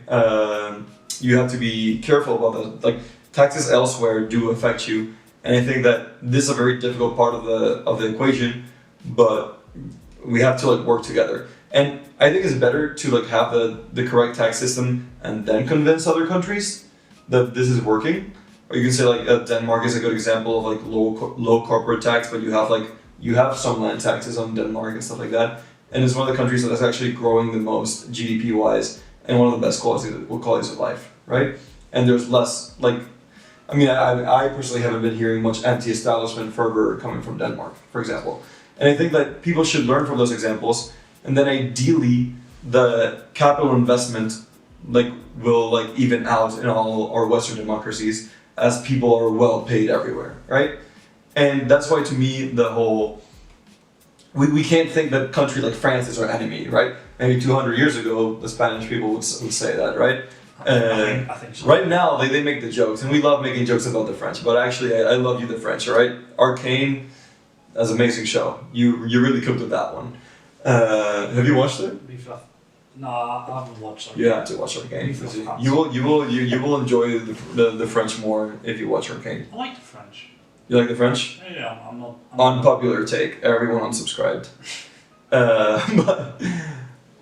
you have to be careful about that. Like taxes elsewhere do affect you, and I think that this is a very difficult part of the equation, but we have to like work together. And I think it's better to like have the correct tax system and then convince other countries that this is working. Or you can say like Denmark is a good example of like low corporate tax, but you have some land taxes on Denmark and stuff like that. And it's one of the countries that is actually growing the most GDP wise and one of the best qualities of life, right? And there's less like, I mean, I personally haven't been hearing much anti-establishment fervor coming from Denmark, for example. And I think that people should learn from those examples, and then ideally the capital investment like will like even out in all our Western democracies as people are well paid everywhere, right? And that's why to me the whole we can't think that a country like France is our enemy, right? Maybe 200 years ago the Spanish people would say that, right? I think so. Right now they make the jokes, and we love making jokes about the French, but actually I love you the French, right? Arcane, that's an amazing show. You really cooked with that one. Have you watched it? No, I haven't watched Arcane. You have to watch Arcane. You will enjoy the French more if you watch Arcane. I like the French. You like the French? Yeah, I'm not. Unpopular take. Everyone unsubscribed.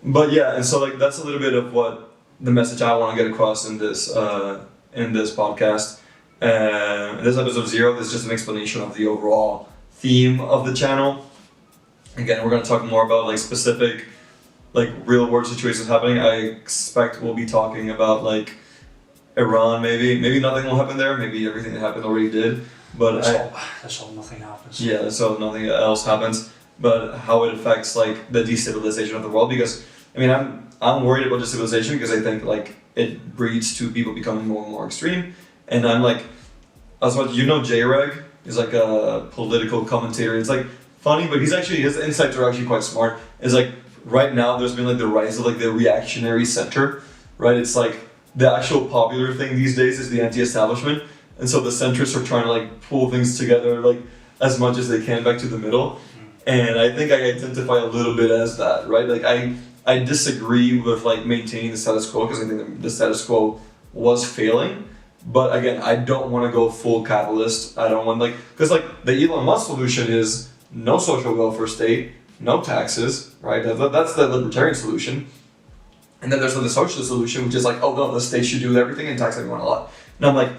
But yeah, and so like that's a little bit of what the message I want to get across in this podcast. This episode 0 is just an explanation of the overall theme of the channel. Again, we're going to talk more about like specific, like real world situations happening. I expect we'll be talking about like Iran. Maybe nothing will happen there. Maybe everything that happened already did. But let's hope nothing happens. Yeah, let's hope nothing else happens. But how it affects like the destabilization of the world, because I mean I'm worried about destabilization because I think like it breeds to people becoming more and more extreme. And I'm like, as much you know, J-Reg is like a political commentator. It's like funny, but his insights are actually quite smart. It's like right now there's been like the rise of like the reactionary center, right? It's like the actual popular thing these days is the anti-establishment. And so the centrists are trying to like pull things together like as much as they can back to the middle. And I think I identify a little bit as that, right? Like I disagree with like maintaining the status quo because I think the status quo was failing. But again, I don't want to go full capitalist. I don't want like, because like the Elon Musk solution is no social welfare state, no taxes, right? That's the libertarian solution. And then there's the socialist solution, which is like, oh no, the state should do everything and tax everyone a lot. And I'm like,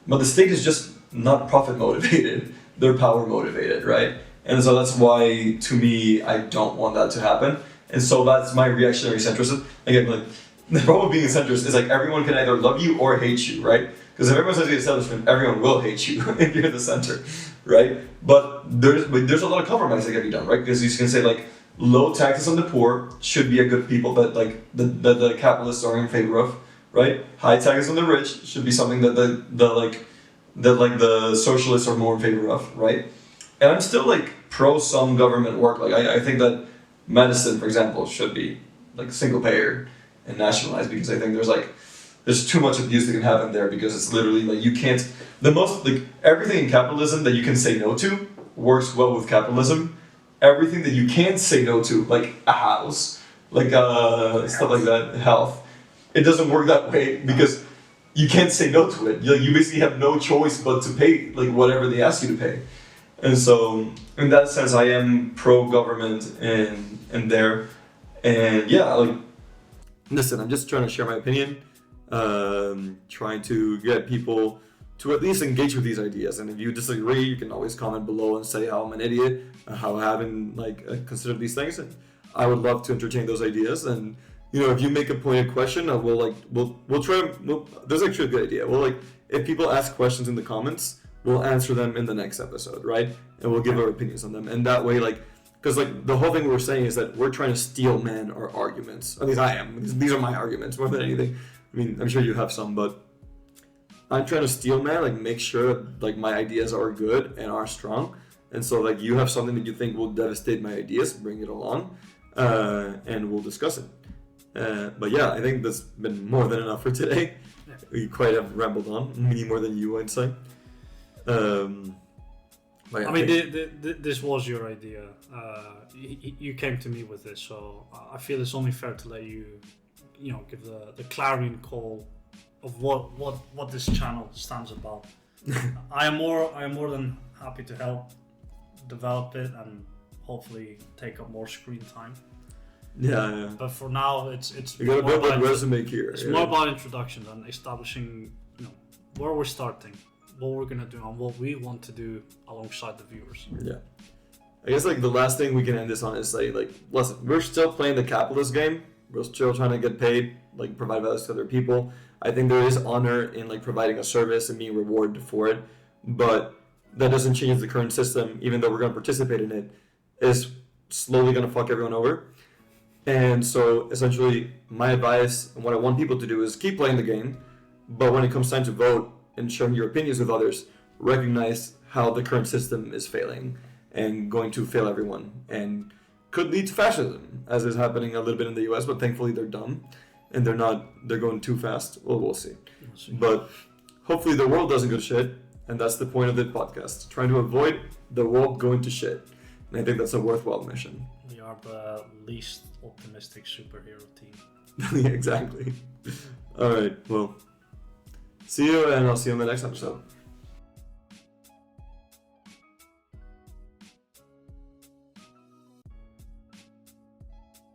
but the state is just not profit motivated, they're power motivated, right? And so that's why, to me, I don't want that to happen. And so that's my reactionary centrism. Again, like the problem with being a centrist is like everyone can either love you or hate you, right? Because if everyone says the establishment, everyone will hate you if you're the center, right? But there's a lot of compromise that can be done, right? Because you can say like low taxes on the poor should be a good people that like the capitalists are in favor of, right? High taxes on the rich should be something that the socialists are more in favor of, right? And I'm still like pro some government work. Like I think that medicine, for example, should be like single payer and nationalized because I think there's too much abuse that can happen there because it's literally like you can't everything in capitalism that you can say no to works well with capitalism. Everything that you can't say no to, like a house, like stuff like that, health, it doesn't work that way because you can't say no to it. You basically have no choice but to pay like whatever they ask you to pay. And so in that sense I am pro government and there. And yeah, like listen, I'm just trying to share my opinion. Trying to get people to at least engage with these ideas, and if you disagree, you can always comment below and say how I'm an idiot, how I haven't considered these things, and I would love to entertain those ideas. And if you make a pointed question, we'll try. There's actually a good idea. If people ask questions in the comments, we'll answer them in the next episode, right? And we'll give our opinions on them, and that way, because the whole thing we're saying is that we're trying to steel man our arguments. At least I am. These are my arguments more than anything. I mean, I'm sure you have some, but I'm trying to steel man, make sure that my ideas are good and are strong. And so you have something that you think will devastate my ideas, bring it along, and we'll discuss it. But yeah, I think that's been more than enough for today. We quite have rambled on, maybe more than you, I'd say. I mean, this was your idea. You came to me with this, so I feel it's only fair to let you give the clarion call of what this channel stands about. I am more than happy to help develop it and hopefully take up more screen time. Yeah. But for now, it's you got to build a resume here. It's more about introductions and establishing where we're starting, what we're gonna do, and what we want to do alongside the viewers. Yeah. I guess the last thing we can end this on is listen, we're still playing the capitalist game. We're still trying to get paid, provide value to other people. I think there is honor in providing a service and being rewarded for it, but that doesn't change the current system. Even though we're going to participate in it, is slowly going to fuck everyone over. And so essentially, my advice and what I want people to do is keep playing the game, but when it comes time to vote and sharing your opinions with others, recognize how the current system is failing and going to fail everyone and could lead to fascism, as is happening a little bit in the US, but thankfully they're dumb and they're going too fast. Well, we'll see. But hopefully the world doesn't go to shit, and that's the point of the podcast, trying to avoid the world going to shit. And I think that's a worthwhile mission. We are the least optimistic superhero team. Yeah, exactly. All right, well, see you, and I'll see you in the next episode.